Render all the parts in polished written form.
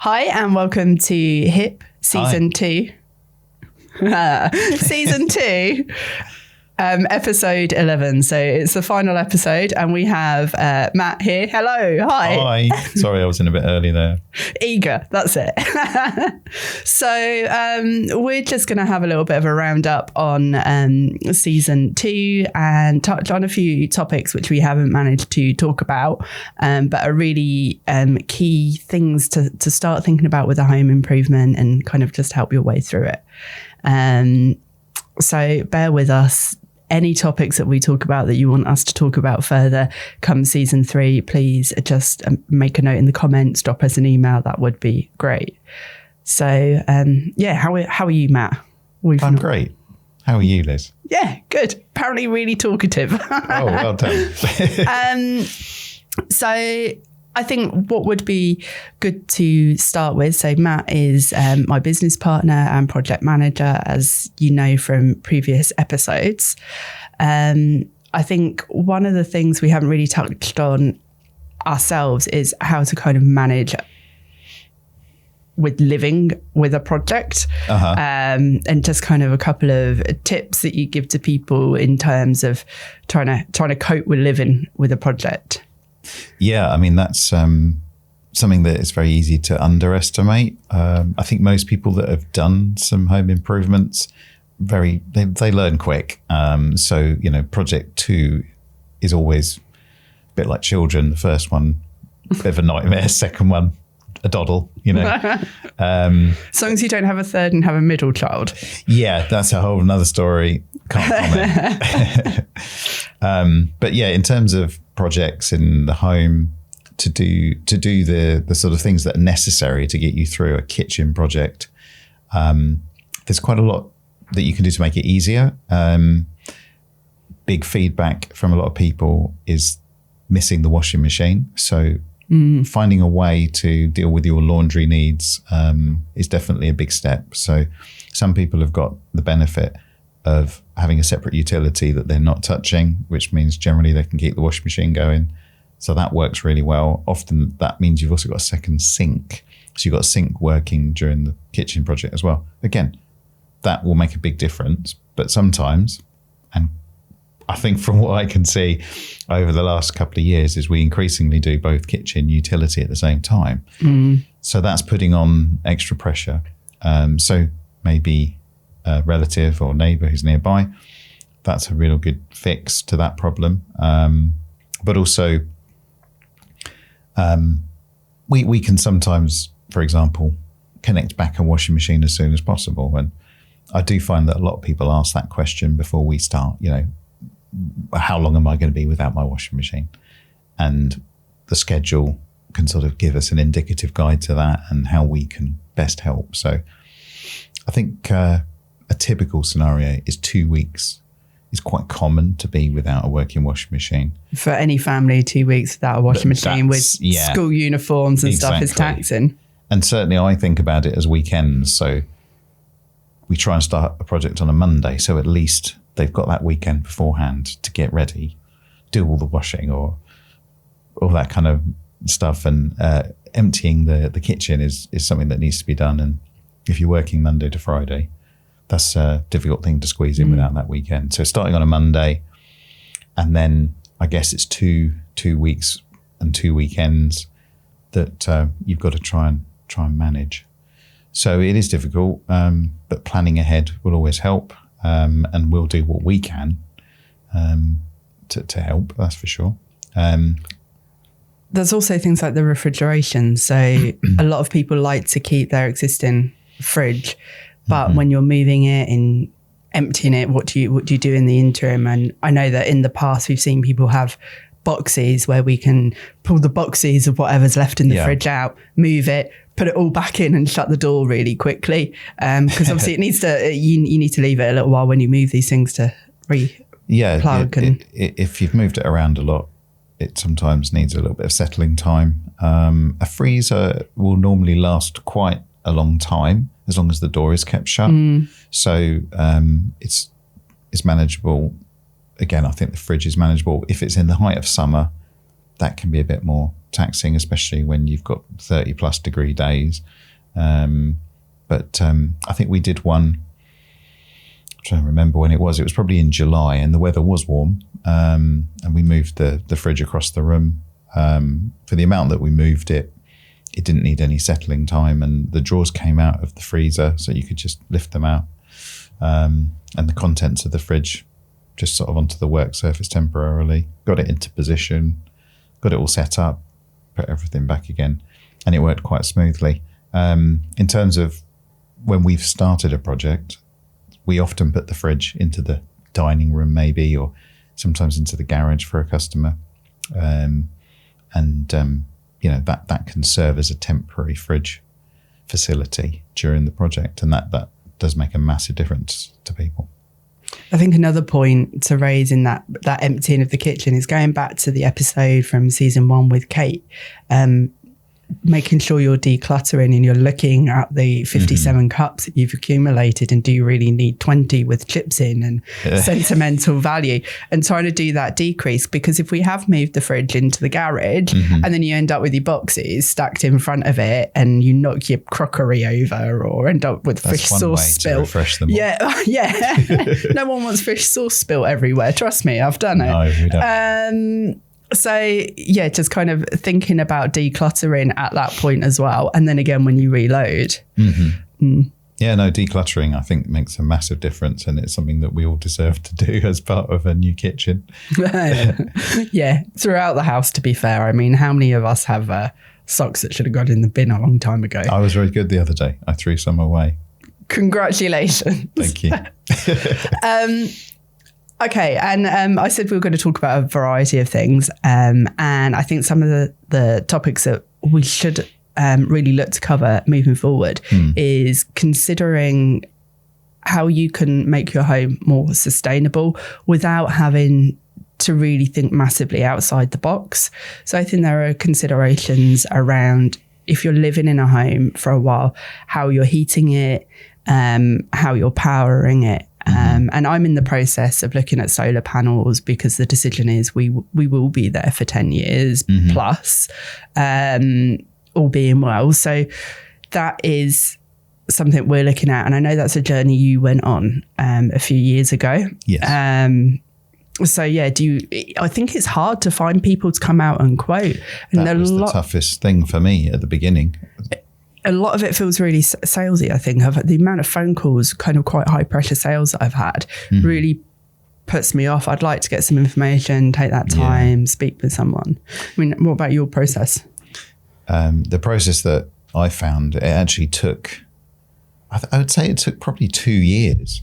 Hi and welcome to HIP Season 2. Season 2, Episode 11. So it's the final episode and we have Matt here. Hello. Hi. Hi. Sorry, I was in a bit early there. Eager. That's it. So we're just going to have a little bit of a roundup on Season 2 and touch on a few topics which we haven't managed to talk about, but are really key things to start thinking about with a home improvement and kind of just help your way through it. So bear with us. Any topics that we talk about that you want us to talk about further come Season 3, please just make a note in the comments, drop us an email. That would be great. So, how are you, Matt? I'm great. How are you, Liz? Yeah, good. Apparently really talkative. Oh, well done. So I think what would be good to start with, so Matt is my business partner and project manager, as you know from previous episodes. I think one of the things we haven't really touched on ourselves is how to kind of manage with living with a project, and just kind of a couple of tips that you give to people in terms of trying to cope with living with a project. Yeah, I mean, that's something that is very easy to underestimate. I think most people that have done some home improvements, they learn quick. So, project 2 is always a bit like children. The first one, a bit of a nightmare. Second one, a doddle, As long as you don't have a third and have a middle child. Yeah, that's a whole another story. Can't comment. But yeah, in terms of projects in the home, to do the sort of things that are necessary to get you through a kitchen project, there's quite a lot that you can do to make it easier. Big feedback from a lot of people is missing the washing machine. So finding a way to deal with your laundry needs is definitely a big step. So some people have got the benefit of having a separate utility that they're not touching, which means generally they can keep the washing machine going. So that works really well. Often that means you've also got a second sink. So you've got a sink working during the kitchen project as well. Again, that will make a big difference. But sometimes, and I think from what I can see over the last couple of years, is we increasingly do both kitchen utility at the same time. So that's putting on extra pressure. So maybe a relative or neighbour who's nearby, that's a real good fix to that problem. But also, we can sometimes, for example, connect back a washing machine as soon as possible. And I do find that a lot of people ask that question before we start, how long am I going to be without my washing machine? And the schedule can sort of give us an indicative guide to that and how we can best help. So I think a typical scenario is 2 weeks. It's quite common to be without a working washing machine. For any family, 2 weeks without a washing machine with school uniforms and stuff is taxing. And certainly I think about it as weekends. So we try and start a project on a Monday. So at least they've got that weekend beforehand to get ready, do all the washing or all that kind of stuff. And emptying the kitchen is something that needs to be done. And if you're working Monday to Friday, that's a difficult thing to squeeze in without that weekend. So starting on a Monday, and then I guess it's two weeks and 2 weekends that you've got to try and manage. So it is difficult, but planning ahead will always help, and we'll do what we can to help. That's for sure. There's also things like the refrigeration. So a lot of people like to keep their existing fridge. But when you're moving it and emptying it, what do you do in the interim? And I know that in the past we've seen people have boxes where we can pull the boxes of whatever's left in the fridge out, move it, put it all back in and shut the door really quickly. Because obviously it needs to, you need to leave it a little while when you move these things to plug. If you've moved it around a lot, it sometimes needs a little bit of settling time. A freezer will normally last quite a long time as long as the door is kept shut. So it's manageable. Again, I think the fridge is manageable. If it's in the height of summer, that can be a bit more taxing, especially when you've got 30 plus degree days. But I think we did one, I'm trying to remember when it was probably in July, and the weather was warm. And we moved the fridge across the room. For the amount that we moved it didn't need any settling time, and the drawers came out of the freezer, so you could just lift them out. And the contents of the fridge just sort of onto the work surface temporarily, got it into position, got it all set up, put everything back again, and it worked quite smoothly. In terms of when we've started a project, we often put the fridge into the dining room maybe, or sometimes into the garage for a customer. That can serve as a temporary fridge facility during the project, and that does make a massive difference to people. I think another point to raise in that emptying of the kitchen is going back to the episode from season 1 with Kate, making sure you're decluttering and you're looking at the 57 cups that you've accumulated, and do you really need 20 with chips in and sentimental value, and trying to do that decrease. Because if we have moved the fridge into the garage and then you end up with your boxes stacked in front of it and you knock your crockery over, or end up with fish sauce spilt. No one wants fish sauce spilt everywhere, trust me, I've done it. No, we don't. So yeah, just kind of thinking about decluttering at that point as well. And then again, when you reload. Yeah, no, decluttering I think makes a massive difference, and it's something that we all deserve to do as part of a new kitchen. Yeah, throughout the house, to be fair. I mean, how many of us have socks that should have gone in the bin a long time ago? I was very good the other day. I threw some away. Congratulations. Thank you. Okay, and I said we were going to talk about a variety of things, and I think some of the topics that we should really look to cover moving forward is considering how you can make your home more sustainable without having to really think massively outside the box. So I think there are considerations around, if you're living in a home for a while, how you're heating it, how you're powering it. And I'm in the process of looking at solar panels, because the decision is we will be there for 10 years plus, all being well. So that is something we're looking at. And I know that's a journey you went on a few years ago. Yes. So yeah, I think it's hard to find people to come out and quote. And that was the toughest thing for me at the beginning. A lot of it feels really salesy, I think. The amount of phone calls, kind of quite high pressure sales that I've had, really puts me off. I'd like to get some information, take that time, speak with someone. I mean, what about your process? The process that I found, it actually took, I would say it took probably 2 years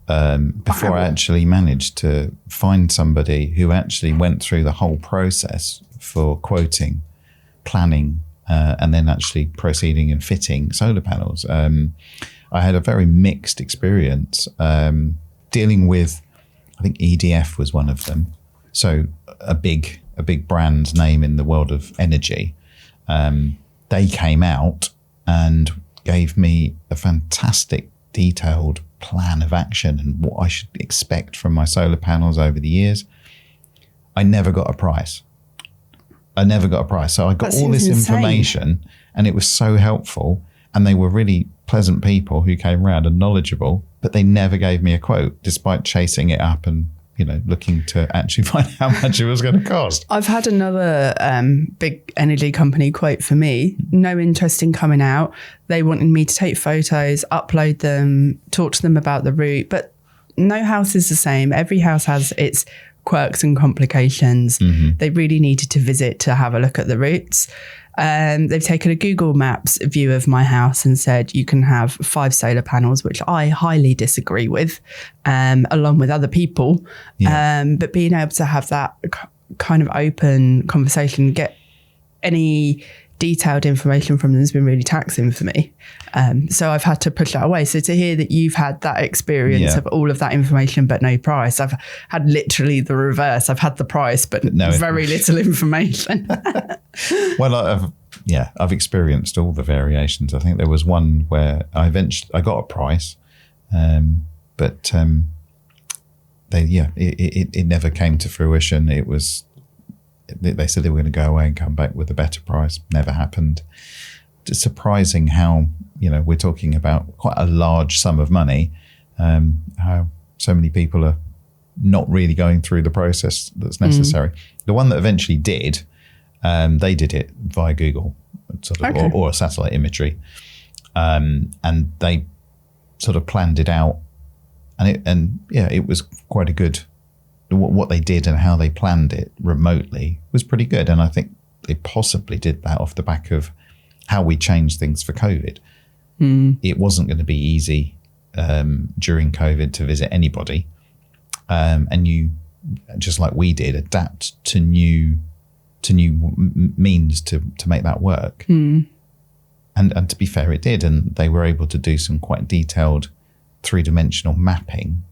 before I actually managed to find somebody who actually went through the whole process for quoting, planning, and then actually proceeding and fitting solar panels. I had a very mixed experience dealing with, I think EDF was one of them. So a big brand name in the world of energy. They came out and gave me a fantastic detailed plan of action and what I should expect from my solar panels over the years. I never got a price. So I got all this information, and it was so helpful, and they were really pleasant people who came around and knowledgeable, but they never gave me a quote despite chasing it up and, looking to actually find how much it was going to cost. I've had another big energy company quote for me, no interest in coming out. They wanted me to take photos, upload them, talk to them about the route, but no house is the same. Every house has its quirks and complications. They really needed to visit to have a look at the routes. They've taken a Google Maps view of my house and said you can have 5 solar panels, which I highly disagree with, along with other people. But being able to have that kind of open conversation, get any detailed information from them has been really taxing for me. So I've had to push that away. So to hear that you've had that experience of all of that information but no price, I've had literally the reverse. I've had the price but very little information. Well, I've experienced all the variations. I think there was one where I got a price, but it never came to fruition. It was they said they were going to go away and come back with a better price. Never happened. It's surprising how, we're talking about quite a large sum of money, how so many people are not really going through the process that's necessary. The one that eventually did, they did it via Google or satellite imagery. And they sort of planned it out, and it was quite a good, what they did and how they planned it remotely was pretty good. And I think they possibly did that off the back of how we changed things for COVID. It wasn't going to be easy during COVID to visit anybody. And you, just like we did, adapt to new means to make that work. And to be fair, it did. And they were able to do some quite detailed 3-dimensional mapping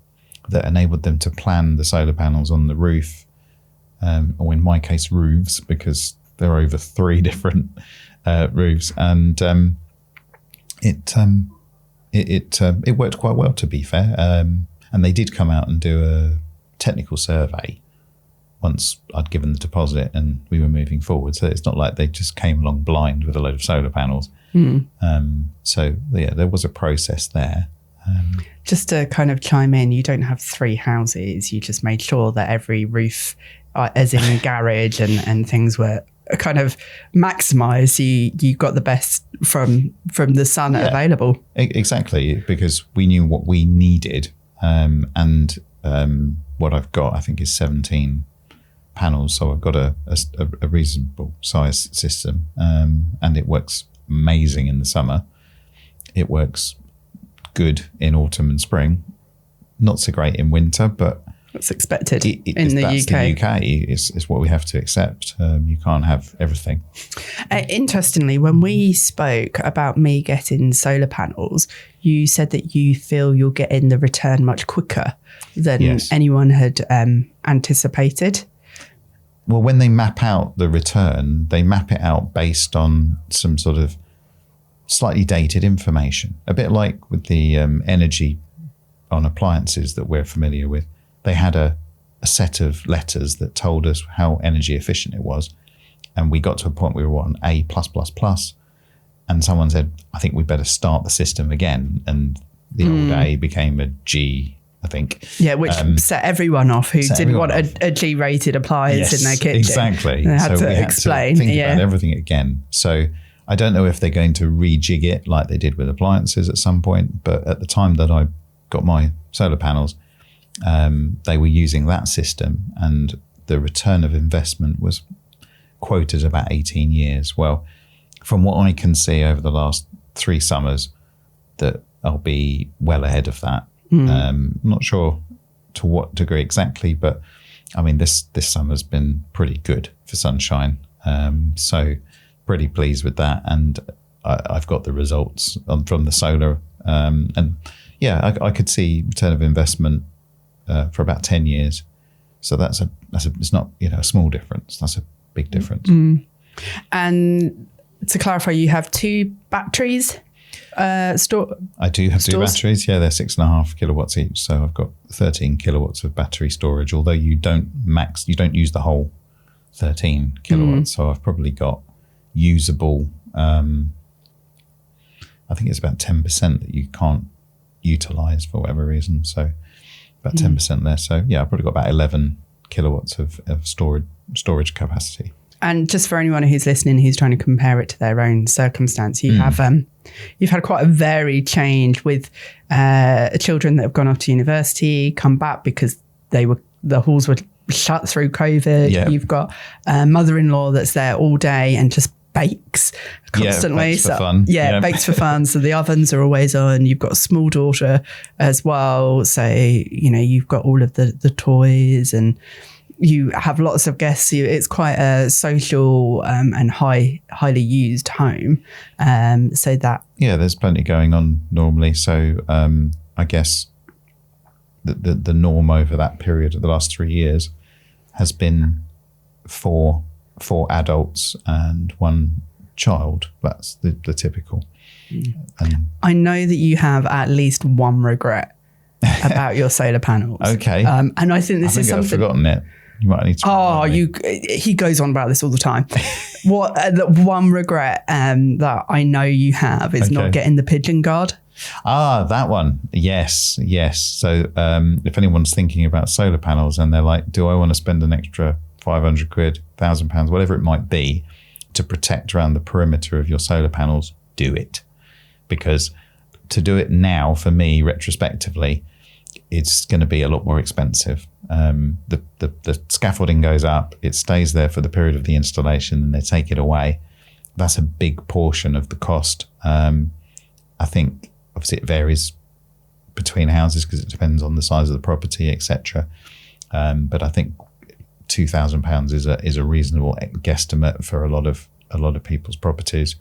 that enabled them to plan the solar panels on the roof, or in my case, roofs, because there are over 3 different roofs. And it worked quite well, to be fair. And they did come out and do a technical survey once I'd given the deposit and we were moving forward. So it's not like they just came along blind with a load of solar panels. So there was a process there. Just to kind of chime in, you don't have 3 houses. You just made sure that every roof, as in a garage and things, were kind of maximised. You got the best from the sun available. Exactly, because we knew what we needed. And what I've got, I think, is 17 panels. So I've got a reasonable size system, and it works amazing in the summer. It works good in autumn and spring. Not so great in winter, but it's expected in the UK. The UK is what we have to accept. You can't have everything. Interestingly, when we spoke about me getting solar panels, you said that you feel you're getting the return much quicker than anyone had anticipated. Well, when they map out the return, they map it out based on some sort of slightly dated information, a bit like with the energy on appliances that we're familiar with. They had a set of letters that told us how energy efficient it was. And we got to a point we were on A+++. And someone said, I think we better start the system again. And the old A became a G, I think. Yeah, which set everyone off who didn't want a G-rated appliance in their kitchen. Exactly. They had to explain. Think about everything again. So I don't know if they're going to rejig it like they did with appliances at some point. But at the time that I got my solar panels, they were using that system, and the return of investment was quoted about 18 years. Well, from what I can see over the last 3 summers, that I'll be well ahead of that. I'm not sure to what degree exactly, but I mean, this summer's been pretty good for sunshine. So pretty pleased with that. And I've got the results from the solar. And yeah, I could see return of investment for about 10 years. So it's not, a small difference. That's a big difference. And to clarify, you have 2 batteries store. I do have 2 batteries. Yeah, they're 6.5 kilowatts each. So I've got 13 kilowatts of battery storage, although you don't use the whole 13 kilowatts. So I've probably got usable, I think it's about 10% that you can't utilize for whatever reason. So about 10% there. So yeah, I've probably got about 11 kilowatts of storage capacity. And just for anyone who's listening, who's trying to compare it to their own circumstance, you have you've had quite a varied change with children that have gone off to university, come back because the halls were shut through COVID. Yeah. You've got a mother-in-law that's there all day and just bakes constantly. Bakes for fun. Bakes for fun. So the ovens are always on. You've got a small daughter as well. So, you've got all of the toys, and you have lots of guests. It's quite a social and highly used home. So that... Yeah, there's plenty going on normally. So I guess the norm over that period of the last 3 years has been 4 adults and 1 child. That's the typical. And I know that you have at least one regret about your solar panels. Okay. And I think this is something... I've forgotten it. You might need to. He goes on about this all the time. What the one regret that I know you have is not getting the pigeon guard. That one. Yes. So if anyone's thinking about solar panels and they're like, do I want to spend an extra 500 quid, £1,000, whatever it might be, to protect around the perimeter of your solar panels, do it. Because to do it now, for me, retrospectively, it's going to be a lot more expensive. The scaffolding goes up, it stays there for the period of the installation, and they take it away. That's a big portion of the cost. I think obviously it varies between houses because it depends on the size of the property, etc. But I think £2,000 is a reasonable guesstimate for a lot of people's properties.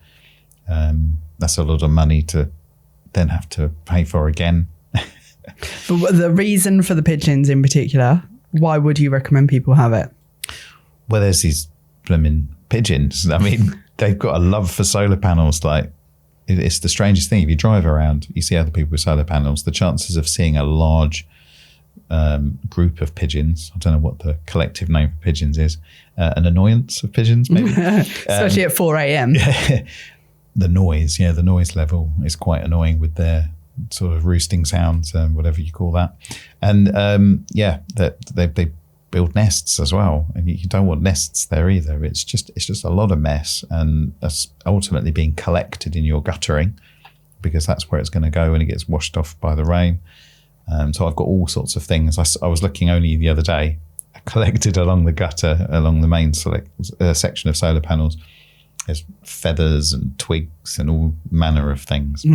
That's a lot of money to then have to pay for again. But the reason for the pigeons in particular, why would you recommend people have it? Well, there's these blooming pigeons. I mean, they've got a love for solar panels. Like, it's the strangest thing. If you drive around, you see other people with solar panels, the chances of seeing a large group of pigeons, I don't know what the collective name for pigeons is, an annoyance of pigeons, maybe. Especially at 4 a.m. The noise level is quite annoying with their sort of roosting sounds, whatever you call that. And they build nests as well, and you don't want nests there either. It's just a lot of mess, and that's ultimately being collected in your guttering, because that's where it's going to go when it gets washed off by the rain. So I've got all sorts of things. I was looking only the other day, I collected along the gutter, along the main section of solar panels. There's feathers and twigs and all manner of things.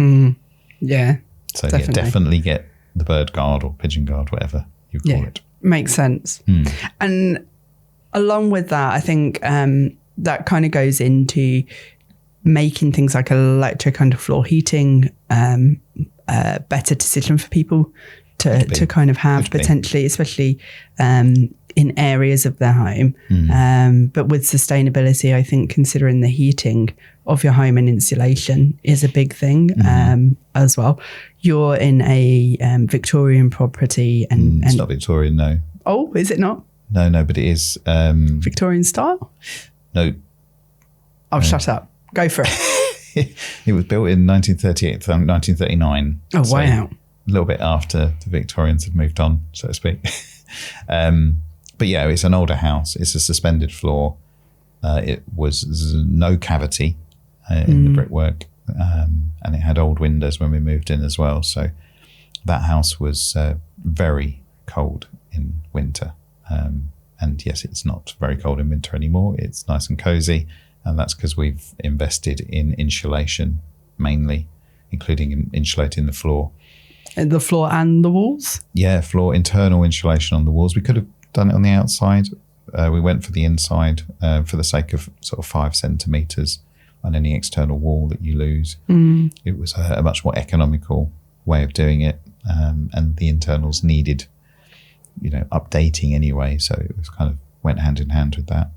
Yeah. So definitely get the bird guard or pigeon guard, whatever you call it. Makes sense. And along with that, I think that kind of goes into making things like electric underfloor heating a better decision for people to kind of have potentially, especially in areas of their home. But with sustainability, I think considering the heating of your home and insulation is a big thing as well. You're in a Victorian property and it's not Victorian, no. Oh, is it not? No, but it is Victorian style? No. Oh, shut up. Go for it. It was built in 1938, 1939. Oh, so wow. A little bit after the Victorians had moved on, so to speak. But yeah, it's an older house. It's a suspended floor. It was no cavity in the brickwork, and it had old windows when we moved in as well. So that house was very cold in winter. And yes, it's not very cold in winter anymore. It's nice and cozy. And that's because we've invested in insulation mainly, including insulating the floor. The floor and the walls? Yeah, internal insulation on the walls. We could have done it on the outside. We went for the inside for the sake of sort of 5 centimetres on any external wall that you lose. It was a much more economical way of doing it. And the internals needed, updating anyway. So it was kind of went hand in hand with that.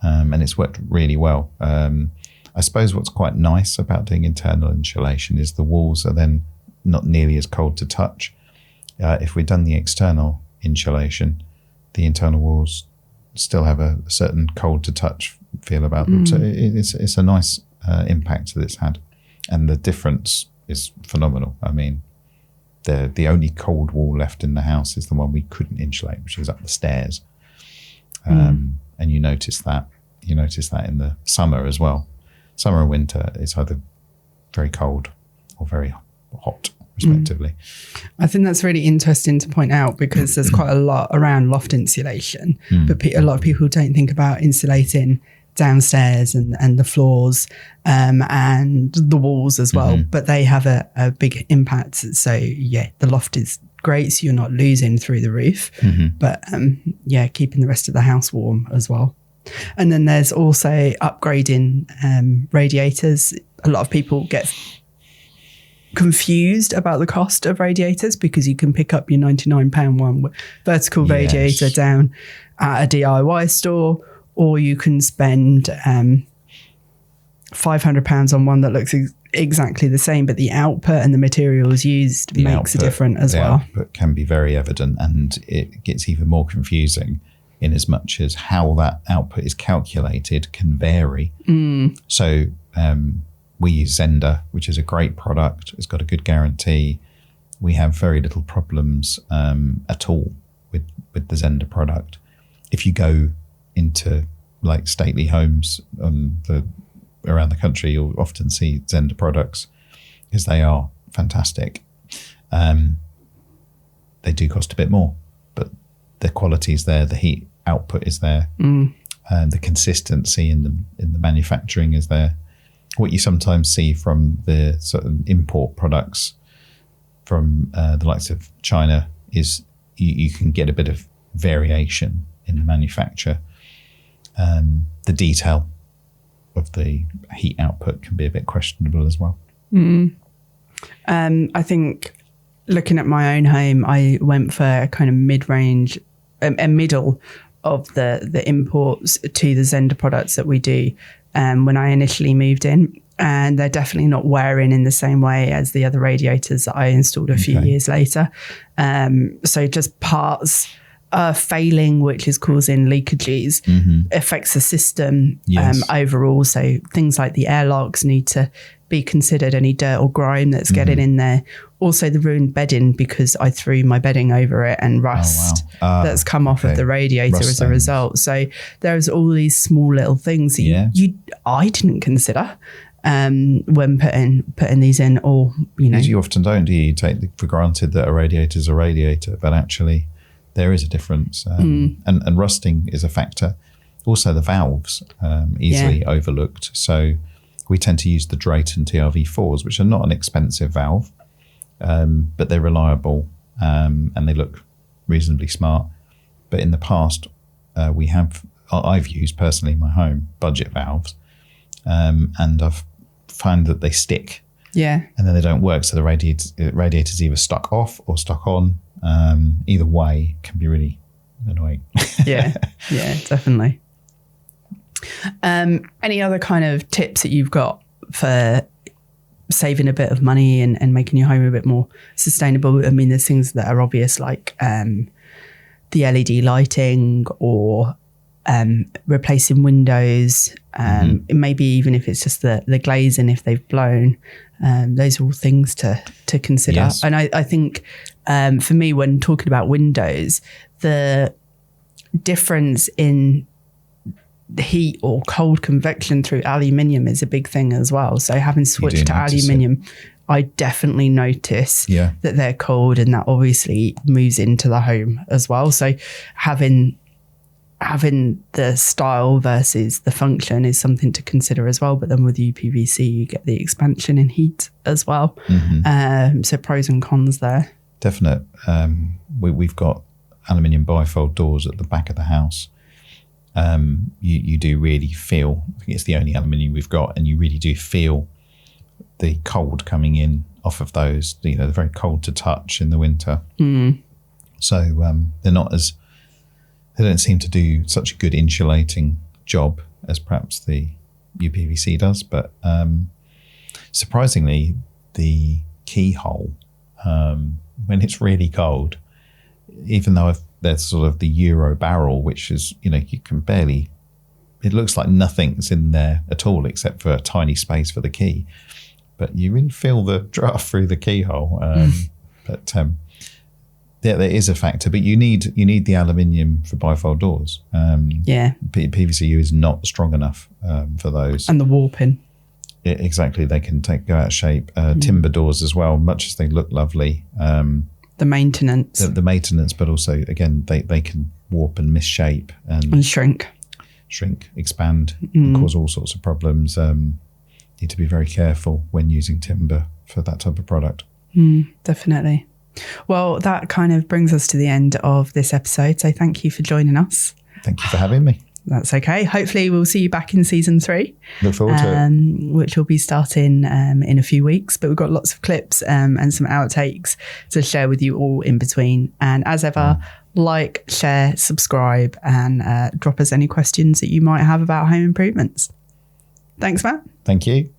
And it's worked really well. I suppose what's quite nice about doing internal insulation is the walls are then not nearly as cold to touch. If we'd done the external insulation, the internal walls still have a certain cold to touch feel about them. So it's a nice impact that it's had. And the difference is phenomenal. I mean, the only cold wall left in the house is the one we couldn't insulate, which was up the stairs. And you notice that. You notice that in the summer as well. Summer and winter, it's either very cold or very hot, respectively. I think that's really interesting to point out because there's quite a lot around loft insulation, but a lot of people don't think about insulating downstairs and the floors and the walls as well, but they have a big impact. So yeah, the loft is great, so you're not losing through the roof, but keeping the rest of the house warm as well. And then there's also upgrading radiators. A lot of people get confused about the cost of radiators because you can pick up your £99 one vertical radiator down at a DIY store, or you can spend £500 on one that looks exactly the same, but the output and the materials used makes a difference as well. The output can be very evident, and it gets even more confusing in as much as how that output is calculated can vary. So we use Zender, which is a great product. It's got a good guarantee. We have very little problems at all with the Zender product. If you go into like stately homes around the country, you'll often see Zender products because they are fantastic. They do cost a bit more, but the quality is there, the heat output is there, and the consistency in the manufacturing is there. What you sometimes see from the sort of import products from the likes of China is you can get a bit of variation in the manufacture. The detail of the heat output can be a bit questionable as well. I think looking at my own home, I went for a kind of mid-range, a middle of the imports to the Zender products that we do when I initially moved in. And they're definitely not wearing in the same way as the other radiators that I installed a few years later. So just parts are failing, which is causing leakages, affects the system overall. So things like the airlocks need to be considered, any dirt or grime that's getting in there. Also the ruined bedding, because I threw my bedding over it, and rust that's come off of the radiator rust as a result. So there's all these small little things that I didn't consider when putting these in, or you often don't, do you? You take for granted that a radiator is a radiator, but actually there is a difference, and rusting is a factor. Also the valves, easily overlooked. So we tend to use the Drayton TRV4s, which are not an expensive valve, but they're reliable, and they look reasonably smart. But in the past, I've used personally in my home budget valves, and I've found that they stick, and then they don't work. So the radiator's either stuck off or stuck on. Either way can be really annoying. yeah, definitely. Any other kind of tips that you've got for saving a bit of money and making your home a bit more sustainable? I mean, there's things that are obvious, like the LED lighting, or replacing windows, maybe even if it's just the glazing if they've blown. Those are all things to consider. Yes. And I think for me, when talking about windows, the difference in heat or cold convection through aluminium is a big thing as well. So having switched to aluminium, I definitely notice that they're cold, and that obviously moves into the home as well. So having the style versus the function is something to consider as well. But then with UPVC, you get the expansion in heat as well. So pros and cons there. Definite. We've got aluminium bifold doors at the back of the house. You do really feel, I think it's the only aluminium we've got, and you really do feel the cold coming in off of those. They're very cold to touch in the winter. So they're not as, they don't seem to do such a good insulating job as perhaps the UPVC does. But surprisingly, the keyhole, when it's really cold, even though there's sort of the Euro barrel, which is, you can barely, it looks like nothing's in there at all except for a tiny space for the key. But you really feel the draft through the keyhole. But there is a factor, but you need the aluminium for bifold doors. PVCU is not strong enough for those. And the warping. Exactly, they can go out of shape. Timber doors as well, much as they look lovely. The maintenance. The maintenance, but also, again, they can warp and misshape. And shrink, expand, and cause all sorts of problems. Need to be very careful when using timber for that type of product. Definitely. Well, that kind of brings us to the end of this episode. So thank you for joining us. Thank you for having me. That's okay. Hopefully we'll see you back in season 3. Look forward to it. Which will be starting in a few weeks. But we've got lots of clips and some outtakes to share with you all in between. And as ever, like, share, subscribe, and drop us any questions that you might have about home improvements. Thanks, Matt. Thank you.